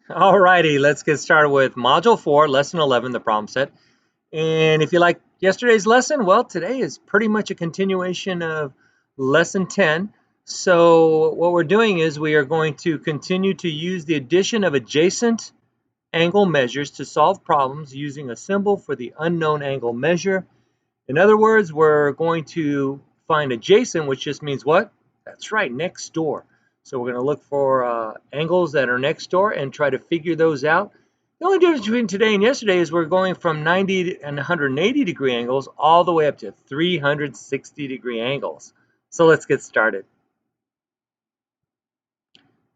Alrighty, let's get started with Module 4, Lesson 11, the problem set. And if you like yesterday's lesson, well, today is pretty much a continuation of Lesson 10. So what we're doing is we are going to continue to use the addition of adjacent angle measures to solve problems using a symbol for the unknown angle measure. In other words, we're going to find adjacent, which just means what? That's right, next door. So we're going to look for angles that are next door and try to figure those out. The only difference between today and yesterday is we're going from 90 and 180 degree angles all the way up to 360 degree angles. So let's get started.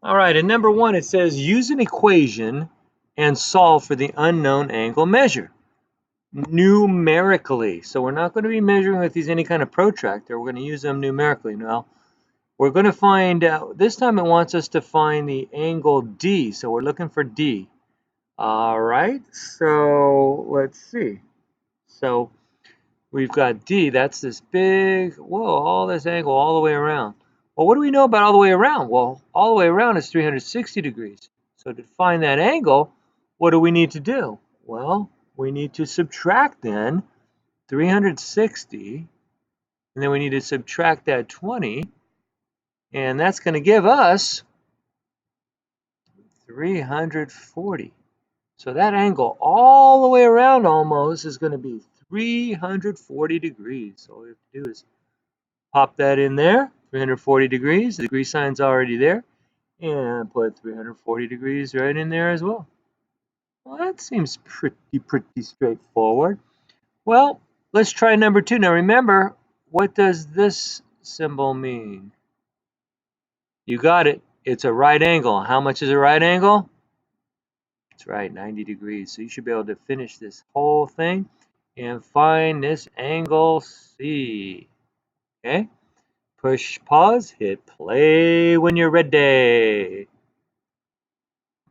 All right, in number 1 it says use an equation and solve for the unknown angle measure numerically. So we're not going to be measuring with these any kind of protractor. We're going to use them numerically. Now, we're going to find out, this time it wants us to find the angle D. So we're looking for D. All right, so let's see. So we've got D, that's this big, whoa, all this angle all the way around. Well, what do we know about all the way around? Well, all the way around is 360 degrees. So to find that angle, what do we need to do? Well, we need to subtract then 360, and then we need to subtract that 20, and that's going to give us 340. So that angle all the way around almost is going to be 340 degrees. So all we have to do is pop that in there, 340 degrees. The degree sign's already there, and put 340 degrees right in there as well. Well, that seems pretty straightforward. Well, let's try number 2. Now remember, what does this symbol mean? You got it. It's a right angle. How much is a right angle? That's right, 90 degrees. So you should be able to finish this whole thing and find this angle C. Okay? Push pause, hit play when you're ready.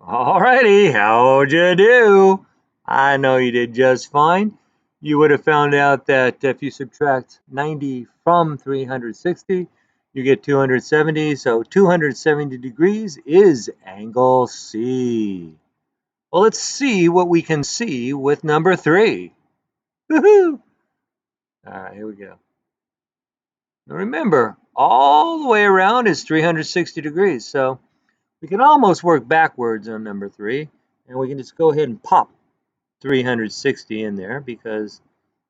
Alrighty, how'd you do? I know you did just fine. You would have found out that if you subtract 90 from 360, you get 270. So 270 degrees is angle C. Well, let's see what we can see with number 3. Woohoo! All right, here we go. Now remember, all the way around is 360 degrees. So we can almost work backwards on number 3. And we can just go ahead and pop 360 in there because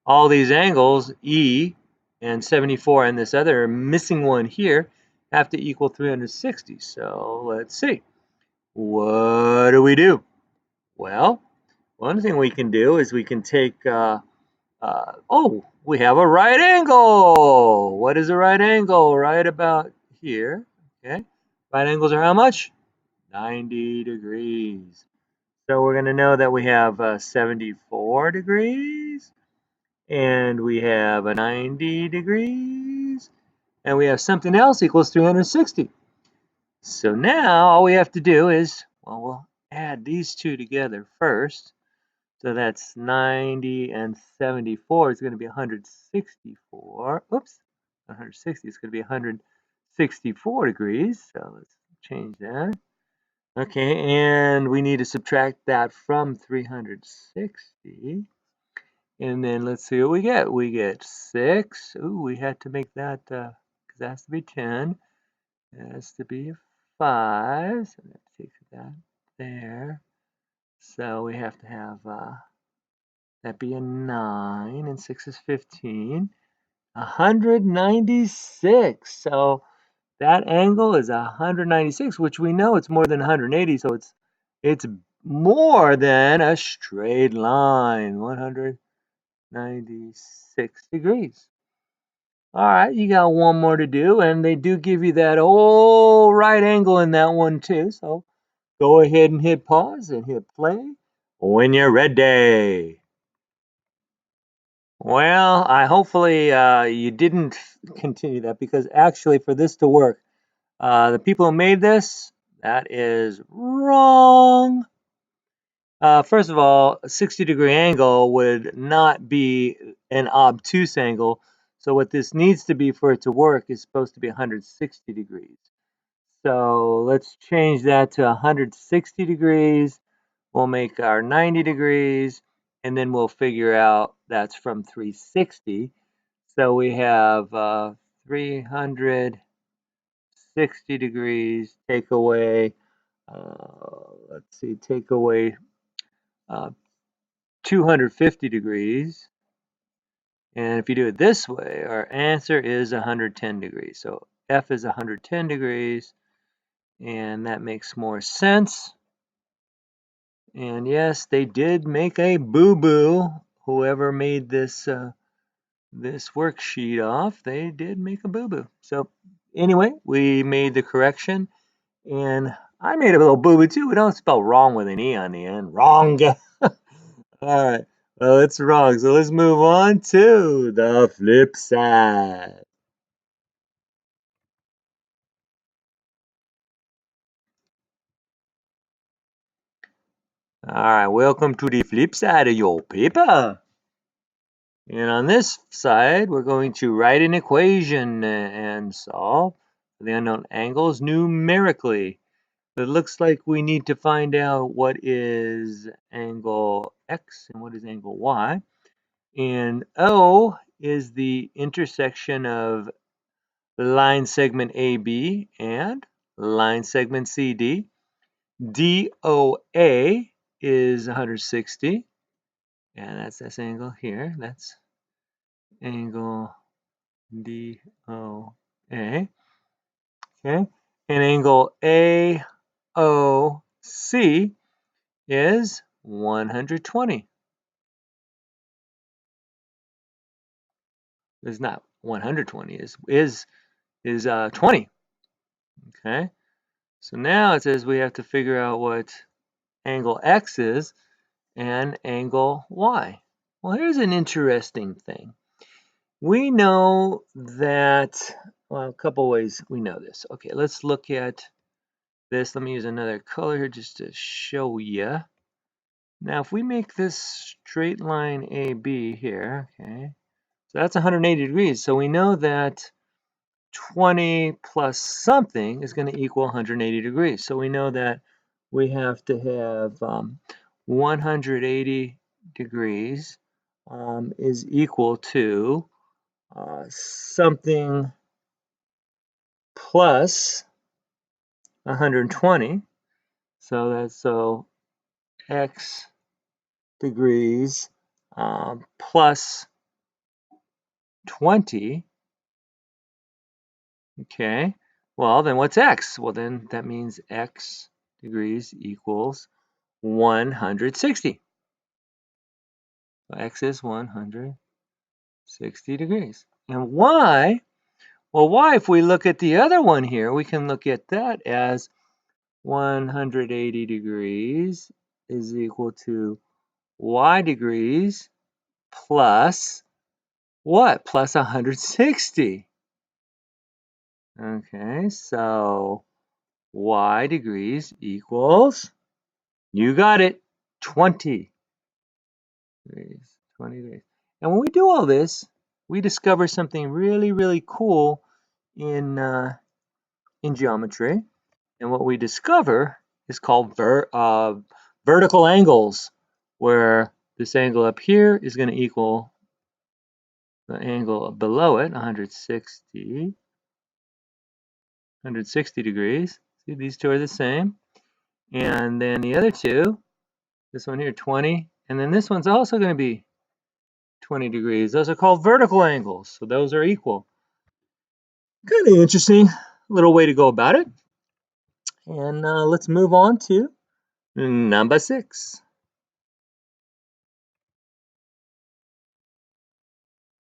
all these angles, E and 74 and this other missing one here, have to equal 360. So let's see. What do we do? Well, one thing we can do is we can take, oh, we have a right angle. What is a right angle? Right about here. Okay. Right angles are how much? 90 degrees. So we're going to know that we have 74 degrees, and we have a 90 degrees, and we have something else equals 360. So now all we have to do is, well, we'll add these two together first. So that's 90 and 74 is going to be 164. Oops, 160 is going to be 164 degrees. So let's change that. Okay, and we need to subtract that from 360. And then let's see what we get. We get 6. Ooh, we had to make that, because that has to be 10. It has to be 5. So that takes that there. So we have to have that be a 9, and 6 is 15. 196. So that angle is 196, which we know it's more than 180, so it's more than a straight line, 196 degrees. All right, you got one more to do, and they do give you that old right angle in that one too. So go ahead and hit pause and hit play when you're ready. Well, I hopefully you didn't continue that because actually for this to work, the people who made this, that is wrong. First of all, a 60-degree angle would not be an obtuse angle. So what this needs to be for it to work is supposed to be 160 degrees. So let's change that to 160 degrees. We'll make our 90 degrees, and then we'll figure out that's from 360. So we have 360 degrees, take away, let's see, take away 250 degrees. And if you do it this way, our answer is 110 degrees. So F is 110 degrees, and that makes more sense. And yes, they did make a boo-boo. Whoever made this this worksheet off, they did make a boo-boo. So anyway, we made the correction, and I made a little boo-boo too. We don't spell wrong with an E on the end. Wrong. All right. Well, it's wrong. So let's move on to the flip side. All right. Welcome to the flip side of your paper. And on this side, we're going to write an equation and solve the unknown angles numerically. It looks like we need to find out what is angle X and what is angle Y. And O is the intersection of line segment AB and line segment CD. DOA is 160, and that's this angle here. That's angle DOA. Okay, and angle AOC is 120. It's not 120, is 20. Okay, so now it says we have to figure out what angle X is and angle Y. Well, here's an interesting thing. We know that, well, a couple ways we know this. Okay, let's look at this. Let me use another color here just to show you. Now, if we make this straight line AB here, okay, so that's 180 degrees. So we know that 20 plus something is going to equal 180 degrees. So we know that we have to have 180 degrees is equal to something plus 120. So that's X degrees plus 20. Okay, well then what's X? Well then that means X degrees equals 160. So X is 160 degrees. And Y, well Y, if we look at the other one here, we can look at that as 180 degrees is equal to Y degrees plus what? Plus 160. Okay, so Y degrees equals, you got it, 20 degrees. 20 degrees. And when we do all this, we discover something really, really cool in geometry. And what we discover is called vertical angles, where this angle up here is going to equal the angle below it, 160 degrees. See, these two are the same. And then the other two, this one here, 20, and then this one's also going to be 20 degrees. Those are called vertical angles, so those are equal. Kind of interesting little way to go about it. And let's move on to number 6.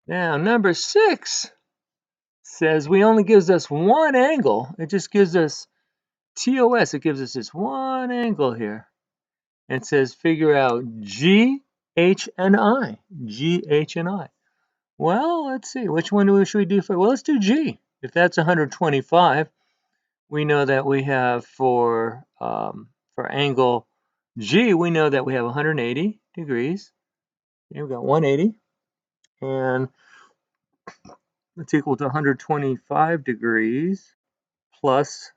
Now, number 6 says we only gives us one angle. It just gives us TOS. It gives us this one angle here. And it says figure out G, H, and I. G, H, and I. Well, let's see. Which one should we do for? Well, let's do G. If that's 125, we know that we have for angle G, we know that we have 180 degrees. Here we've got 180. And it's equal to 125 degrees plus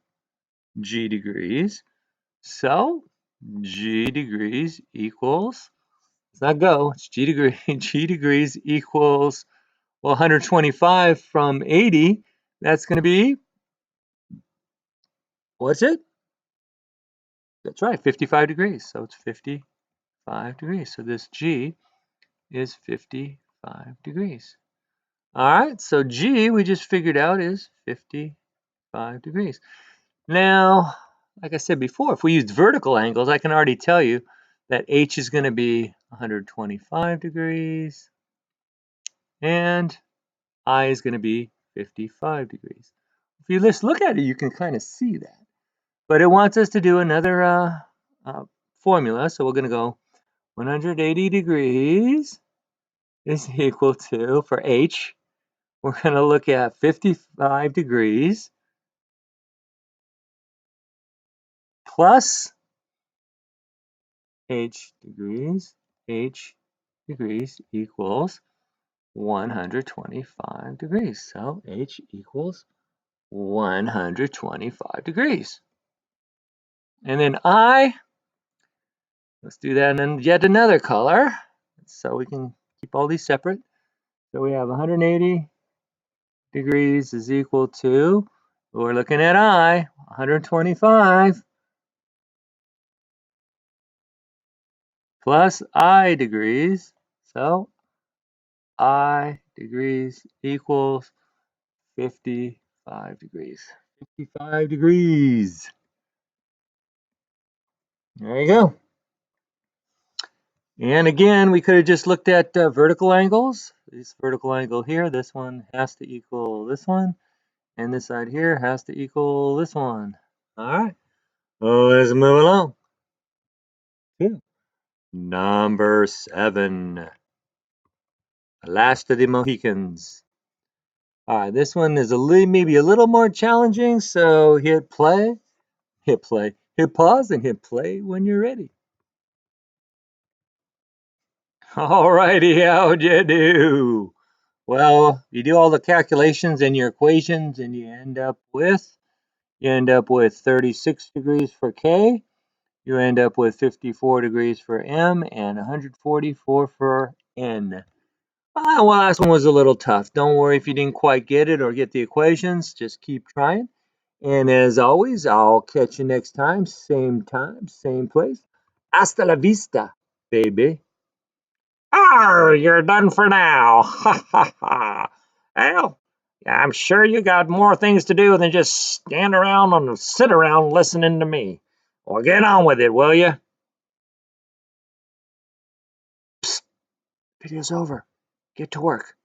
g degrees. So g degrees equals, let's not go, it's g degrees equals, well, 125 from 80, that's going to be, what's it? That's right, 55 degrees. So it's 55 degrees. So this g is 55 degrees. All right, so g we just figured out is 55 degrees. Now, like I said before, if we used vertical angles, I can already tell you that h is going to be 125 degrees and I is going to be 55 degrees. If you just look at it, you can kind of see that. But it wants us to do another formula, so we're going to go 180 degrees is equal to, for h, we're going to look at 55 degrees plus h degrees equals 125 degrees. So h equals 125 degrees. And then I, let's do that in yet another color so we can keep all these separate. So we have 180 degrees is equal to, we're looking at I, 125 plus I degrees. So I degrees equals 55 degrees. 55 degrees. There you go. And again, we could have just looked at vertical angles. This vertical angle here, this one has to equal this one. And this side here has to equal this one. All right. Oh, let's move along. Number 7. Last of the Mohicans. All right, this one is maybe a little more challenging, so hit play, hit pause, and hit play when you're ready. All righty, how'd you do? Well, you do all the calculations in your equations, and you end up with 36 degrees for K, you end up with 54 degrees for M, and 144 for N. Well, last one was a little tough. Don't worry if you didn't quite get it or get the equations. Just keep trying. And as always, I'll catch you next time, same place. Hasta la vista, baby. You're done for now. Ha ha ha. Well, I'm sure you got more things to do than just stand around and sit around listening to me. Well, get on with it, will you? Psst. Video's over. Get to work.